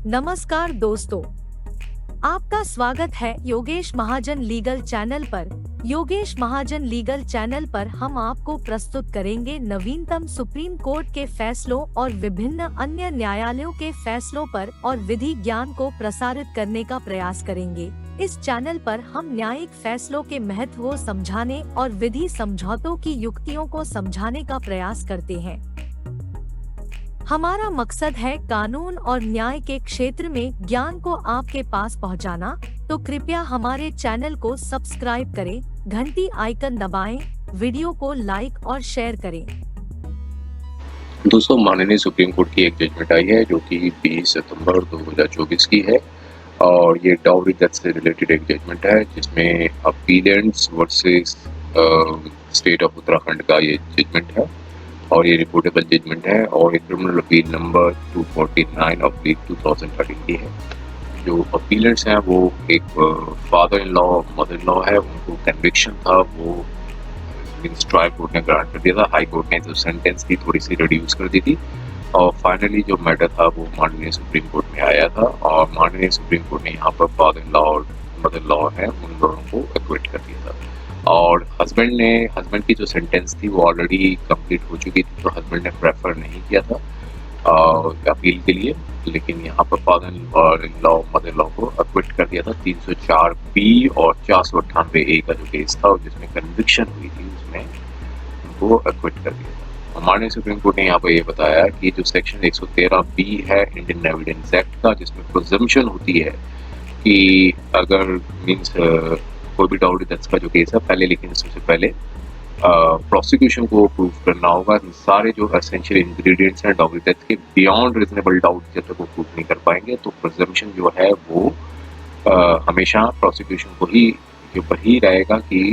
नमस्कार दोस्तों, आपका स्वागत है योगेश महाजन लीगल चैनल पर। योगेश महाजन लीगल चैनल पर हम आपको प्रस्तुत करेंगे नवीनतम सुप्रीम कोर्ट के फैसलों और विभिन्न अन्य न्यायालयों के फैसलों पर और विधि ज्ञान को प्रसारित करने का प्रयास करेंगे। इस चैनल पर हम न्यायिक फैसलों के महत्व को समझाने और विधि समझौतों की युक्तियों को समझाने का प्रयास करते हैं। हमारा मकसद है कानून और न्याय के क्षेत्र में ज्ञान को आपके पास पहुंचाना, तो कृपया हमारे चैनल को सब्सक्राइब करें, घंटी आइकन दबाएं, वीडियो को लाइक और शेयर करें। दोस्तों, माननीय सुप्रीम कोर्ट की एक जजमेंट आई है जो कि 20 सितंबर 2024 की है और ये डाउरी डेथ से रिलेटेड एक जजमेंट है जिसमें अपीलेंट्स वर्सेस स्टेट ऑफ उत्तराखंड का ये जजमेंट है और ये रिपोर्टेबल जजमेंट है और ये क्रिमिनल अपील नंबर 249 ऑफ 2013 की है। जो अपीलेंट्स हैं वो एक father in law mother in law है, उनको कन्विक्शन था, वो ट्रायल कोर्ट ने ग्रांट कर दिया था। हाई कोर्ट ने जो सेंटेंस थी थोड़ी सी रिड्यूस कर दी थी और फाइनली जो मैटर था वो माननीय सुप्रीम कोर्ट में आया था और माननीय सुप्रीम कोर्ट ने यहाँ पर फादर इन लॉ और मदर इन लॉ है उन दोनों को एक्विट कर दिया था और हस्बैंड की जो सेंटेंस थी वो ऑलरेडी कंप्लीट हो चुकी थी, तो हस्बैंड ने प्रेफर नहीं किया था अपील के लिए, लेकिन यहाँ पर father in law mother in law को एक्विट कर दिया था। 304 बी और 498 ए का जो केस था और जिसमें कन्विक्शन हुई थी उसमें उनको एक्विट कर दिया था। माननीय सुप्रीम कोर्ट ने यहाँ पर ये बताया कि जो सेक्शन 113 बी है इंडियन एविडेंस एक्ट का, जिसमें प्रिजम्पशन होती है कि अगर मीन्स कोई भी डाउरी डेथ का जो केस है पहले, लेकिन सबसे पहले प्रोसिक्यूशन को प्रूव करना होगा सारे जो एसेंशियल इंग्रेडिएंट्स हैं डाउरी डेथ के बियॉन्ड रीजनेबल डाउट जब तक वो प्रूव नहीं कर पाएंगे तो प्रिजम्पशन जो है वो हमेशा प्रोसिक्यूशन को ही के ऊपर ही रहेगा कि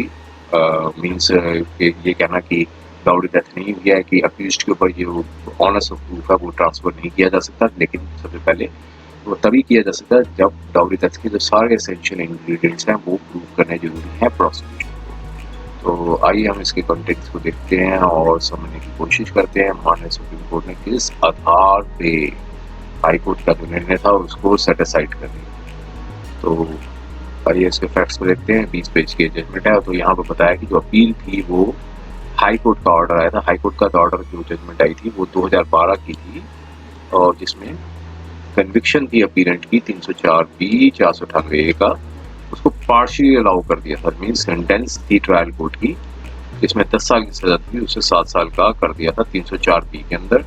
मीन्स ये कहना कि डाउरी डेथ नहीं हुई है कि अक्यूज्ड के ऊपर जो ऑनर्स ऑफ प्रूफ है वो ट्रांसफर नहीं किया जा सकता, लेकिन सबसे पहले वो तभी किया जा सकता है जब डाउरी डेथ के जो सारे एसेंशियल इंग्रेडिएंट्स हैं वो प्रूव करने जरूरी है प्रोसिक्यूशन को। तो आइए हम इसके कॉन्टेक्स्ट को देखते हैं और समझने की कोशिश करते हैं माननीय सुप्रीम कोर्ट ने किस आधार पे हाई कोर्ट का जो निर्णय था उसको सेटिसाइड कर दिया। तो आइए इसके फैक्ट्स को देखते हैं। 20 पेज की जजमेंट है। तो यहाँ पर बताया कि जो अपील थी वो हाई कोर्ट का ऑर्डर आया था। हाई कोर्ट का ऑर्डर जो जजमेंट आई थी वो 2012 की थी और जिसमें कन्विक्शन थी अपीलेंट की 304 बी 498 ए का, उसको पार्शियली अलाउ कर दिया था। मीन सेंटेंस थी ट्रायल कोर्ट की जिसमें 10 साल की सजा थी, उसे 7 साल का कर दिया था 304 बी के अंदर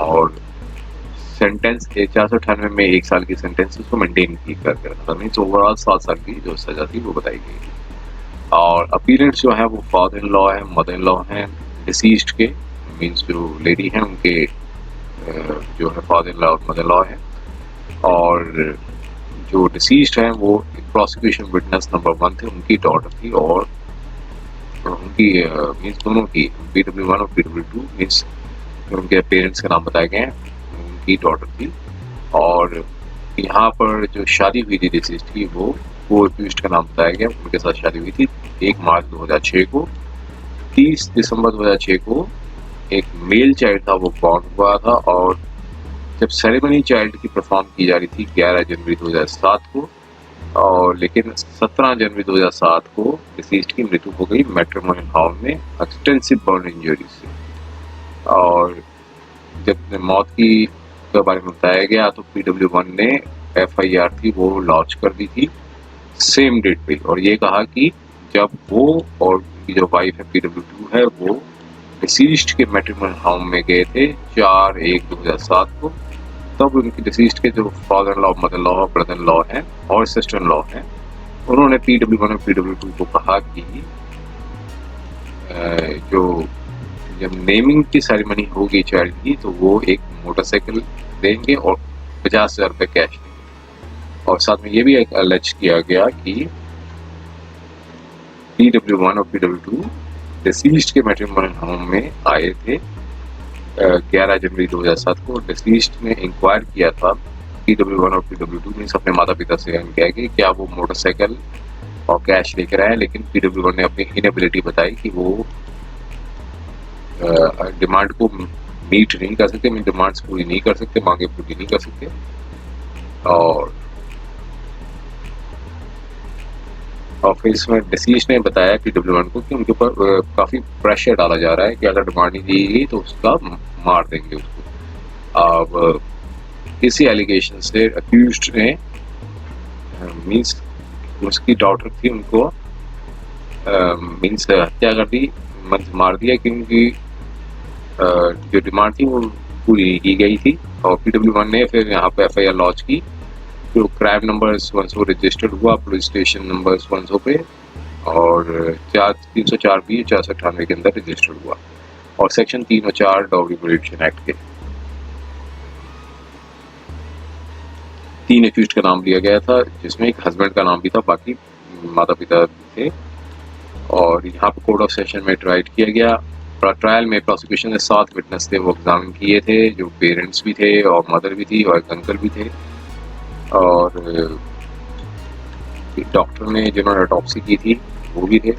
और सेंटेंस 498 में 1 साल की सेंटेंस उसको मेंटेन की कर रखा था। मीन्स ओवरऑल 7 साल की जो सजा थी वो बताई गई थी। और अपीलेंट्स जो है वो फादर इन लॉ है मदर इन लॉ हैं डिसीज्ड के, मीन्स जो लेडी हैं उनके जो है फादर इन लॉ और मदर इन लॉ है और जो डिसीज्ड हैं वो प्रोसिक्यूशन विटनेस नंबर 1 थे, उनकी डॉटर थी और उनकी मीन्स दोनों की PW1 और PW2 मीन्स उनके पेरेंट्स के नाम बताए गए हैं, उनकी डॉटर थी। और यहाँ पर जो शादी हुई थी डिसीज्ड की वो एक्यूज्ड का नाम बताया गया, उनके साथ शादी हुई थी 1 मार्च 2006 को। 30 दिसंबर 2006 को एक मेल चाइल्ड था वो बॉर्न हुआ था और जब सेरेमनी चाइल्ड की परफॉर्म की जा रही थी 11 जनवरी 2007 को और लेकिन 17 जनवरी 2007 को डिसीज्ड की मृत्यु हो गई मैट्रिमोनियल हाउस में एक्सटेंसिव बर्न इंजरी से। और जब मौत की के बारे में बताया गया तो PW1 ने FIR थी वो लॉन्च कर दी थी सेम डेट पे और ये कहा कि जब वो और उनकी जो वाइफ है PW2 है वो डिसीज्ड के मैट्रिमोनियल होम में गए थे 4/1/2007 को, तब उनकी डिसीज्ड के जो father in law mother law brother in law हैं और सिस्टर इन लॉ हैं उन्होंने PW1 और PW2 को कहा कि जो जब नेमिंग की सेरेमनी होगी चाइल्ड की तो वो एक मोटरसाइकिल देंगे और 50,000 रुपये कैश देंगे और साथ में ये भी एक अलर्ज किया गया कि PW1 और PW2 डिसीज्ड के मैट्रिमोनियल होम में आए थे 11 जनवरी 2007 को। डिसीज्ड ने इंक्वायर किया था PW1 और PW2 ने अपने माता पिता से किया कि क्या वो मोटरसाइकिल और कैश लेकर आए, लेकिन PW1 ने अपनी इनएबिलिटी बताई कि वो डिमांड को मीट नहीं कर सकते, डिमांड्स पूरी नहीं कर सकते, मांगे पूरी नहीं कर सकते और फिर इसमें डिसीज ने बताया PW1 को कि उनके ऊपर काफ़ी प्रेशर डाला जा रहा है कि अगर डिमांड नहीं दी गई तो उसका मार देंगे उसको। अब इसी एलिगेशन से अक्यूज्ड ने मीन्स उसकी डॉटर थी उनको मीन्स हत्या कर दी, मार दिया, क्योंकि जो डिमांड थी वो पूरी की गई थी। और PW1 ने फिर यहाँ पे FIR लॉन्च की, जो क्राइम नंबर 100 रजिस्टर्ड हुआ पुलिस स्टेशन नंबर 100 पे, और 304B 498 के अंदर रजिस्टर्ड हुआ, और सेक्शन 3 और 4 डाउरी प्रोहिबिशन एक्ट के 3 एक्यूज्ड का नाम लिया गया था, जिसमें एक हस्बैंड का नाम भी था, बाकी माता पिता थे। और यहाँ पे कोर्ट ऑफ सेशन में ट्राइड किया गया। ट्रायल में प्रोसिक्यूशन ने 7 विटनेस थे वो एग्जामिन किए थे, जो पेरेंट्स भी थे और मदर भी थी और एक अंकल भी थे, और डॉक्टर ने जिन्होंने ऑटोप्सी की थी वो भी थे,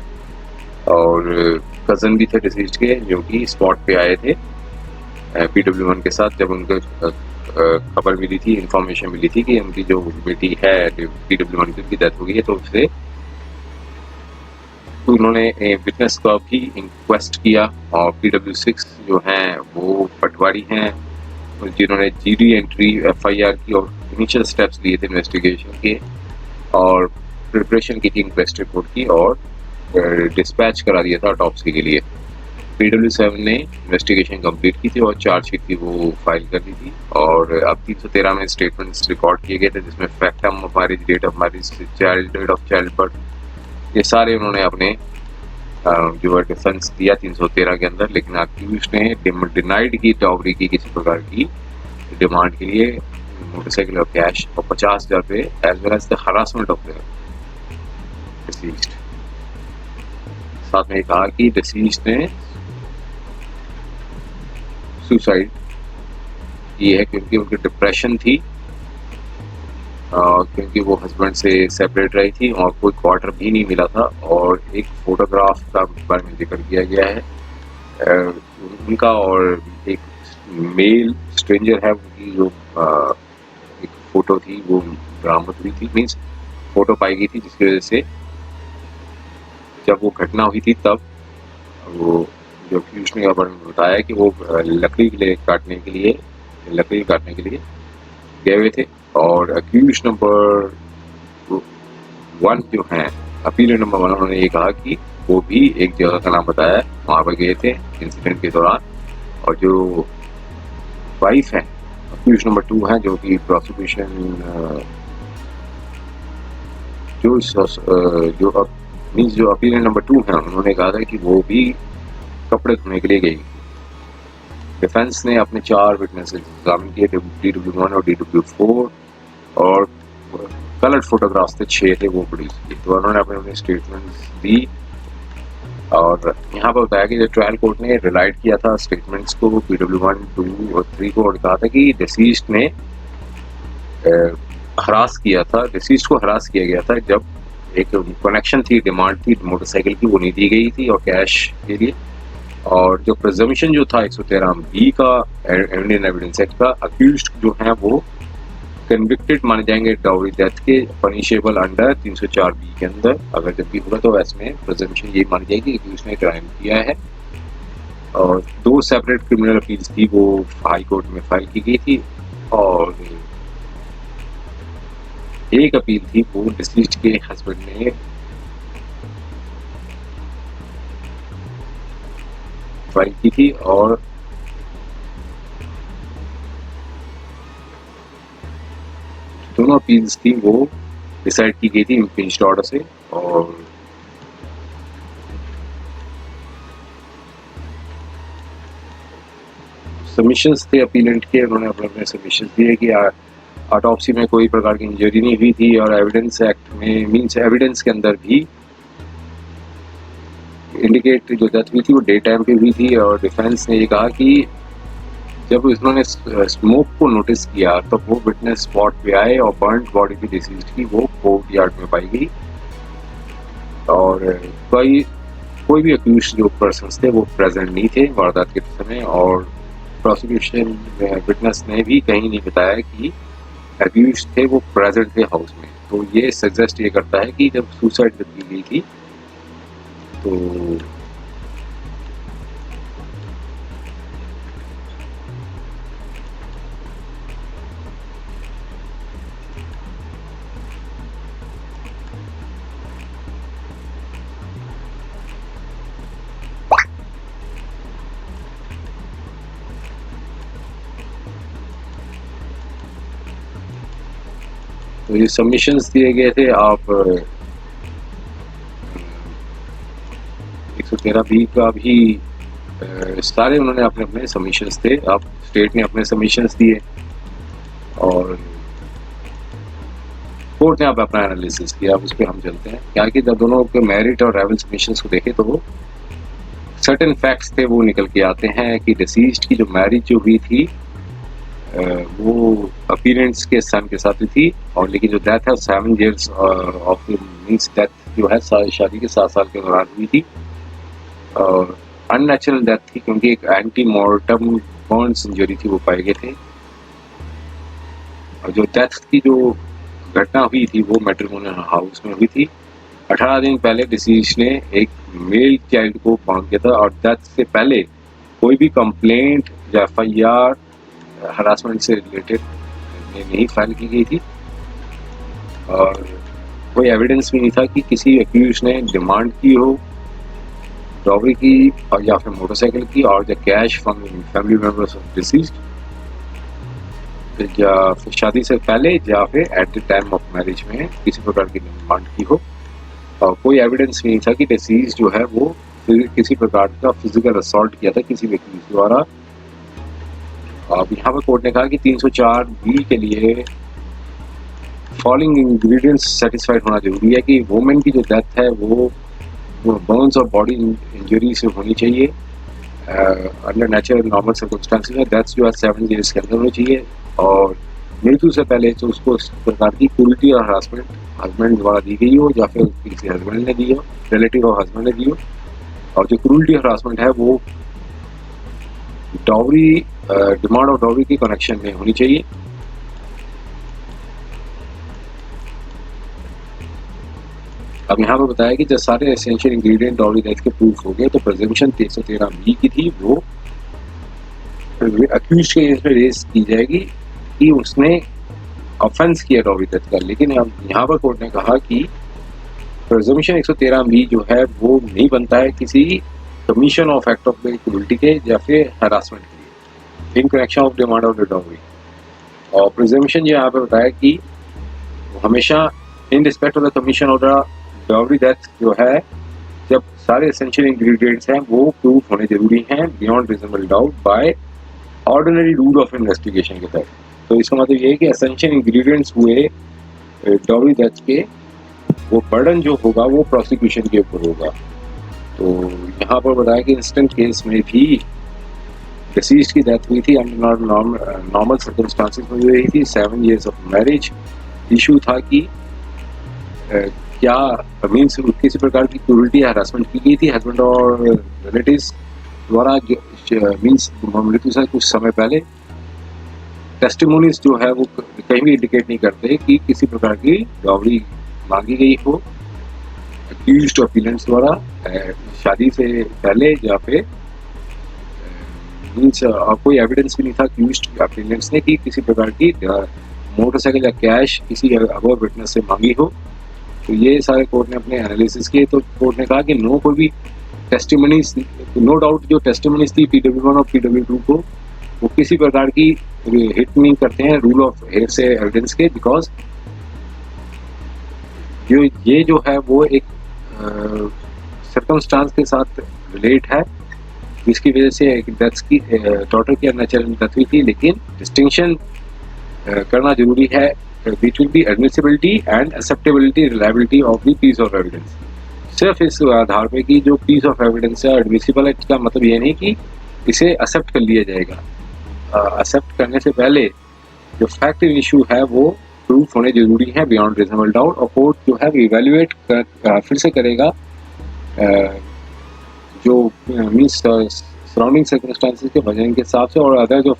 और कज़न भी थे डिसीज्ड के जो कि स्पॉट पे आए थे PW1 के साथ जब उनको खबर मिली थी, इंफॉर्मेशन मिली थी कि उनकी जो बेटी है PW1 की डेथ हो गई है, तो उससे तो उन्होंने विटनेस का भी इंक्वेस्ट किया। और PW6 जो हैं वो पटवारी हैं जिन्होंने GD एंट्री FIR की और इनिशियल स्टेप्स लिए थे इन्वेस्टिगेशन के, और प्रिपरेशन की थी इंक्वेस्ट रिपोर्ट की, और डिस्पैच करा दिया था ऑटोप्सी के लिए। PW7 ने इन्वेस्टिगेशन कंप्लीट की थी और चार्जशीट थी वो फाइल कर दी थी, और अब 313 में स्टेटमेंट्स रिकॉर्ड किए गए थे, जिसमें factum of marriage, date of marriage, child, date of child birth, ये सारे उन्होंने अपने जो है डिफेंस दिया 313 के अंदर। लेकिन अक्यूज्ड ने डिनाइड की डाउरी की किसी प्रकार की डिमांड के लिए मोटरसाइकिल और कैश और 50,000 रुपये as well as the harassment of the deceased. साथ में कहा कि डिसीज्ड ने सुसाइड की है क्योंकि उनकी डिप्रेशन थी, क्योंकि वो हस्बैंड से सेपरेट रही थी और कोई क्वार्टर भी नहीं मिला था। और एक फोटोग्राफ का बारे में जिक्र किया गया है उनका, और एक मेल स्ट्रेंजर है उनकी जो एक फ़ोटो थी वो बरामद हुई थी, मीन्स फ़ोटो पाई गई थी, जिसकी वजह से जब वो घटना हुई थी तब वो जो अक्यूज्ड ने बताया कि वो लकड़ी काटने के लिए गए हुए थे। और अक्यूज्ड नंबर 1 जो हैं, अपील नंबर 1, उन्होंने ये कहा कि वो भी एक जगह का नाम बताया, वहाँ पर गए थे इंसिडेंट के दौरान। और जो वाइफ है अक्यूज्ड नंबर 2 हैं, जो कि प्रोसिक्यूशन जो अपील नंबर 2 हैं, उन्होंने कहा था कि वो भी कपड़े धोने के लिए गई। डिफेंस ने अपने 4 विटनेसेस एग्जामिन किए, DW1 और DW4, और कलर्ड फोटोग्राफ्स थे 6 थे वो प्रोड्यूस किए। तो उन्होंने अपने स्टेटमेंट्स दी, और यहाँ पर बताया कि जो ट्रायल कोर्ट ने रिलाइड किया था स्टेटमेंट्स को PW1, 2 और 3 को, और कहा था कि डिसीज्ड ने हरास किया था, डिसीज्ड को हरास किया गया था जब एक कनेक्शन थी, डिमांड थी मोटरसाइकिल की, वो नहीं दी गई थी और कैश के लिए। और जो प्रिजम्पशन जो था 113B का इंडियन एविडेंस एक्ट का, अक्यूज्ड जो हैं वो कन्विक्टेड माने जाएंगे डाउरी डेथ के, पनिशेबल अंडर 304B के अंदर। अगर जब भी होगा तो ऐसे में प्रिजम्पशन ये मानी जाएगी कि उसने क्राइम किया है। और 2 सेपरेट क्रिमिनल अपील्स थी वो हाई कोर्ट में फाइल की गई थी, और एक अपील थी वो डिसीज्ड के हस्बैंड ने फाइल की थी। और दोनों अपील्स थी वो डिसाइड की गई थी इम्पीच्ड ऑर्डर से। और सबमिशंस थे अपीलेंट के, उन्होंने अपने सबमिशंस दिए कि ऑटोप्सी में कोई प्रकार की इंजरी नहीं हुई थी, और एविडेंस एक्ट में मींस एविडेंस के अंदर भी इंडिकेट जो डेथ हुई थी वो डे टाइम पे हुई थी। और डिफेंस ने ये कहा कि जब उन्होंने स्मोक को नोटिस किया तो वो विटनेस स्पॉट पे आए, और बर्न्ड बॉडी की डिसीज्ड की वो कोर्ट यार्ड में पाई गई। और कोई भी अक्यूज्ड जो पर्सन्स थे वो प्रेजेंट नहीं थे वारदात के समय। और प्रोसिक्यूशन विटनेस ने भी कहीं नहीं बताया कि अक्यूज्ड थे वो प्रेजेंट थे हाउस में, तो ये सजेस्ट ये करता है कि जब सुसाइड की गई थी तो ये सबमिशंस दिए गए थे। आप 113B का भी सारे उन्होंने अपने अपने सबमिशंस थे। आप स्टेट ने अपने सबमिशंस दिए और कोर्ट ने आप अपना एनालिसिस किया। अब उस पर हम चलते हैं। क्या कि जब दोनों के मेरिट और राइवल सबमिशंस को देखें तो सर्टेन फैक्ट्स थे वो निकल के आते हैं कि डिसीज्ड की जो मैरिज जो हुई थी वो अपीरेंट्स के सन के साथ हुई थी, और लेकिन जो डेथ है 7 years ऑफ मीन्स डेथ जो है शादी के 7 साल के दौरान हुई थी और अननेचुरल डेथ थी क्योंकि एक एंटी मॉर्टम बर्न्स इंजरी थी वो पाए गए थे। और जो डेथ की जो घटना हुई थी वो मैट्रिमोनियल हाउस में हुई थी। 18 दिन पहले डिसीज ने एक मेल चाइल्ड को फाउंड किया था और डेथ से पहले कोई भी कंप्लेंट या FIR हरासमेंट से रिलेटेड नहीं फाइल की गई थी और कोई एविडेंस भी नहीं था कि किसी एक्यूज ने डिमांड की हो डॉवरी की और या फिर मोटरसाइकिल की और या cash from family members of deceased या फिर शादी से पहले या फिर at the time of marriage में किसी प्रकार की डिमांड की हो। और कोई एविडेंस भी नहीं था कि डिसीज जो है वो किसी प्रकार का फिजिकल असॉल्ट किया था किसी व्यक्ति द्वारा। अब यहाँ पर कोर्ट ने कहा कि 304B के लिए फॉलोइंग इंग्रेडिएंट्स सेटिस्फाइड होना जरूरी है कि वुमेन की जो डेथ है वो बर्न्स और बॉडी इंजरी से होनी चाहिए अंडर नेचुरल नॉर्मल सर्कमस्टांसेस में। डेथ जो है 7 years के अंदर होनी चाहिए और मृत्यु से पहले तो उसको इस प्रकार की क्रूरटी और हरासमेंट हस्बैंड द्वारा दी गई हो या फिर किसी हस्बैंड ने दी हो, रिलेटिव और हस्बैंड ने दी हो। और जो क्रूरटी हरासमेंट है वो डॉवरी डिमांड और डॉवरी की कनेक्शन में होनी चाहिए। अब यहाँ पर बताया कि जब सारे एसेंशियल इंग्रेडिएंट डॉवरी डेथ के प्रूफ हो गए तो प्रेजम्पशन 313B की थी वो अक्यूज के इसमें रेस की जाएगी कि उसने ऑफेंस किया डॉवरी डेथ का। लेकिन अब यहाँ पर कोर्ट ने कहा कि प्रेजम्पशन 113B जो है वो नहीं बनता है किसी commission of act of cruelty के या फिर हरासमेंट के लिए in connection of demand of the dowry. और प्रेजम्पशन जो यहाँ पे बताया कि हमेशा in respect of the commission of the dowry death जो है जब सारे एसेंशियल इंग्रेडिएंट्स हैं वो प्रूफ होने जरूरी हैं beyond reasonable doubt by ordinary rule of investigation के तहत। तो इसका मतलब ये है कि एसेंशियल इंग्रेडिएंट्स हुए डॉवरी डेथ के वो बर्डन जो होगा वो प्रोसिक्यूशन के ऊपर होगा। तो यहाँ पर बताया कि इंस्टेंट केस में भी डिसीज की डेथ हुई थी अंडर नॉर्मल सर्कमस्टांसेस में हुई थी 7 years ऑफ मैरिज। इशू था कि क्या मीन्स किसी प्रकार की क्रूरटी या हरासमेंट की गई थी हस्बैंड और रिलेटिव्स द्वारा मीन्स मृत्यु से कुछ समय पहले। टेस्टिमोनीज जो है वो कहीं भी इंडिकेट नहीं करते कि किसी प्रकार की डॉवरी मांगी गई हो अक्यूज्ड अपीलेंट्स द्वारा शादी से पहले या फिर मीन्स कोई एविडेंस भी नहीं था अक्यूज्ड अपीलेंट्स ने कि किसी प्रकार की मोटरसाइकिल या कैश किसी अबव विटनेस से मांगी हो। तो ये सारे कोर्ट ने अपने एनालिसिस किए। तो कोर्ट ने कहा कि नो कोई भी टेस्टिमनीज नो डाउट जो टेस्टिमनीज थी PW1 और PW2 को वो किसी प्रकार की हिट नहीं करते हैं रूल ऑफ हेयरसे एविडेंस के बिकॉज जो ये जो है वो एक सर्कमस्टांस के साथ रिलेट है जिसकी वजह से एक डेथ की डॉटर की अननेचुरल डेथ हुई थी। लेकिन डिस्टिंक्शन करना जरूरी है between the admissibility and acceptability reliability of the piece of evidence. सिर्फ इस आधार पे कि जो पीस ऑफ एविडेंस है एडमिसिबल है इसका मतलब ये नहीं कि इसे एक्सेप्ट कर लिया जाएगा। एक्सेप्ट करने से पहले जो फैक्ट इशू है वो प्रूफ होने जरूरी है बियॉन्ड रीजनेबल डाउट और कोर्ट जो है इवेल्युएट फिर से करेगा जो मीन्स सराउंडिंग सर्कमस्टांसेस के वजह के हिसाब से और अदर जो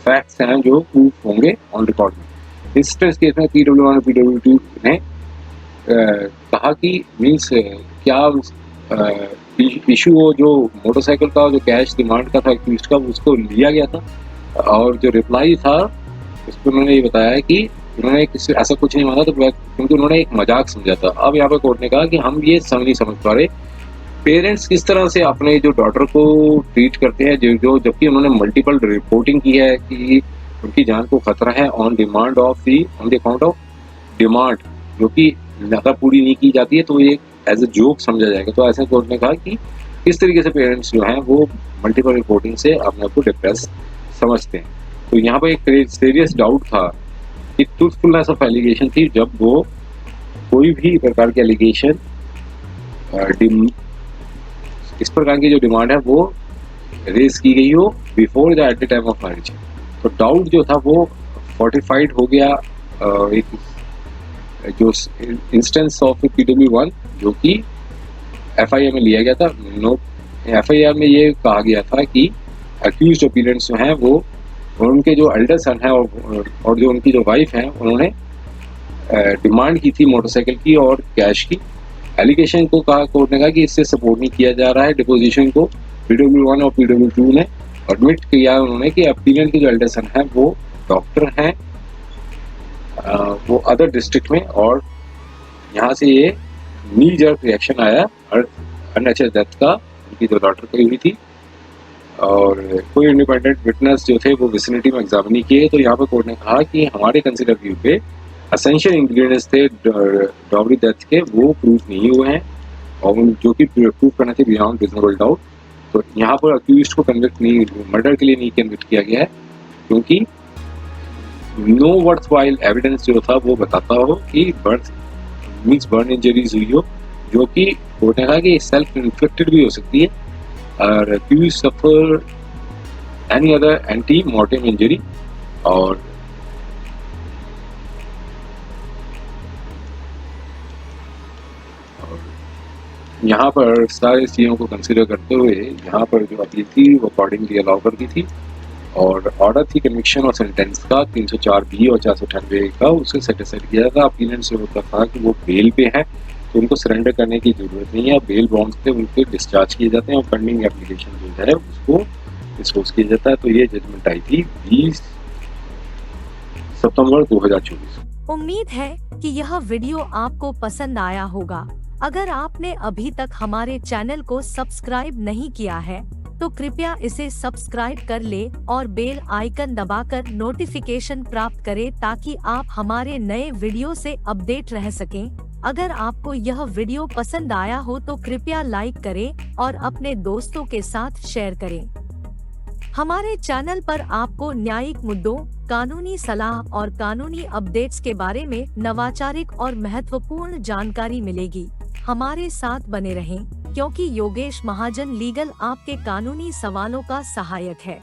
फैक्ट्स हैं जो प्रूफ होंगे ऑन रिकॉर्ड में। डिस्ट्रेस केस में PW1 और PW2 ने कहा कि मीन्स क्या इशू वो जो मोटरसाइकिल का जो कैश डिमांड का था एक्यूज्ड का उसको लिया गया था, और जो रिप्लाई था उस पर उन्होंने ये बताया कि उन्होंने किसी ऐसा कुछ नहीं माना, तो क्योंकि उन्होंने एक मजाक समझा था। अब यहाँ पे कोर्ट ने कहा कि हम ये नहीं समझ पा रहे पेरेंट्स किस तरह से अपने जो डॉटर को ट्रीट करते हैं, जो जबकि उन्होंने मल्टीपल रिपोर्टिंग की है कि उनकी जान को खतरा है on demand of the on the account of demand, जो कि ज़्यादा पूरी नहीं की जाती है तो ये एज ए जोक समझा जाएगा। तो ऐसे कोर्ट ने कहा कि किस तरीके से पेरेंट्स जो हैं वो मल्टीपल रिपोर्टिंग से अपने आप को डिप्रेस समझते हैं। तो यहाँ पर एक सीरियस डाउट था कि ट्रूथफुलनेस ऑफ एलिगेशन थी, जब वो कोई भी प्रकार की एलिगेशन इस प्रकार की जो डिमांड है वो रेज की गई हो before the at the time of marriage. तो डाउट जो था वो फोर्टिफाइड हो गया एक जो इंस्टेंस ऑफ PW1 जो कि FIR में लिया गया था। FIR में ये कहा गया था कि अक्यूज्ड अपीलेंट्स जो हैं वो उनके जो एल्डर सन है और जो उनकी जो वाइफ है उन्होंने डिमांड की थी मोटरसाइकिल की और कैश की। एलिगेशन को कहा कोर्ट ने कहा कि इससे सपोर्ट नहीं किया जा रहा है। डिपोजिशन को PW1 और PW2 ने एडमिट किया उन्होंने कि अपीलेंट के जो एल्डर सन है वो डॉक्टर हैं वो अदर डिस्ट्रिक्ट में, और यहाँ से ये नी जर्क रिएक्शन आया अननेचुरल डेथ का उनकी जो डॉक्टर की हुई थी, और कोई इंडिपेंडेंट विटनेस जो थे वो विसिनिटी में एग्जामिन नहीं किए। तो यहाँ पे कोर्ट ने कहा कि हमारे कंसिडर व्यू पे असेंशियल इंग्रेडिएंट्स थे डॉवरी डेथ के वो प्रूफ नहीं हुए हैं, और जो कि प्रूफ करने थे बियॉन्ड रिजनेबल डाउट। तो यहाँ पर अक्यूज्ड को कन्विक्ट नहीं, मर्डर के लिए नहीं कन्विक्ट किया गया है, क्योंकि नो वर्थवाइल एविडेंस जो था वो बताता हो कि बर्न इंजरीज हुई हो, जो कि कोर्ट ने कहा कि सेल्फ इन्फेक्टेड भी हो सकती है, और accused suffer any other ante mortem injury. और यहाँ पर सारे चीज़ों को कंसिडर करते हुए यहाँ पर जो अपील थी वो अकॉर्डिंगली अलाउ कर दी थी, और ऑर्डर थी कन्विक्शन और सेंटेंस का 304B और 498 का उसे सेटिस्फाइड किया था। अपीलेंट से होता था कि वो बेल पे है तो उनको सरेंडर करने की ज़रूरत नहीं है, बेल बॉन्ड से उनके डिस्चार्ज किए जाते हैं और पेंडिंग एप्लीकेशन जो है उसको डिस्पोज किया जाता है। तो ये जजमेंट आई थी 20 सितंबर 2024। उम्मीद है कि यह वीडियो आपको पसंद आया होगा। अगर आपने अभी तक हमारे चैनल को सब्सक्राइब नहीं किया है तो कृपया इसे सब्सक्राइब कर ले और बेल आइकन दबाकर नोटिफिकेशन प्राप्त करें ताकि आप हमारे नए वीडियो से अपडेट रह सकें। अगर आपको यह वीडियो पसंद आया हो तो कृपया लाइक करें और अपने दोस्तों के साथ शेयर करें। हमारे चैनल पर आपको न्यायिक मुद्दों, कानूनी सलाह और कानूनी अपडेट्स के बारे में नवाचारिक और महत्वपूर्ण जानकारी मिलेगी। हमारे साथ बने रहें, क्योंकि योगेश महाजन लीगल आपके कानूनी सवालों का सहायक है।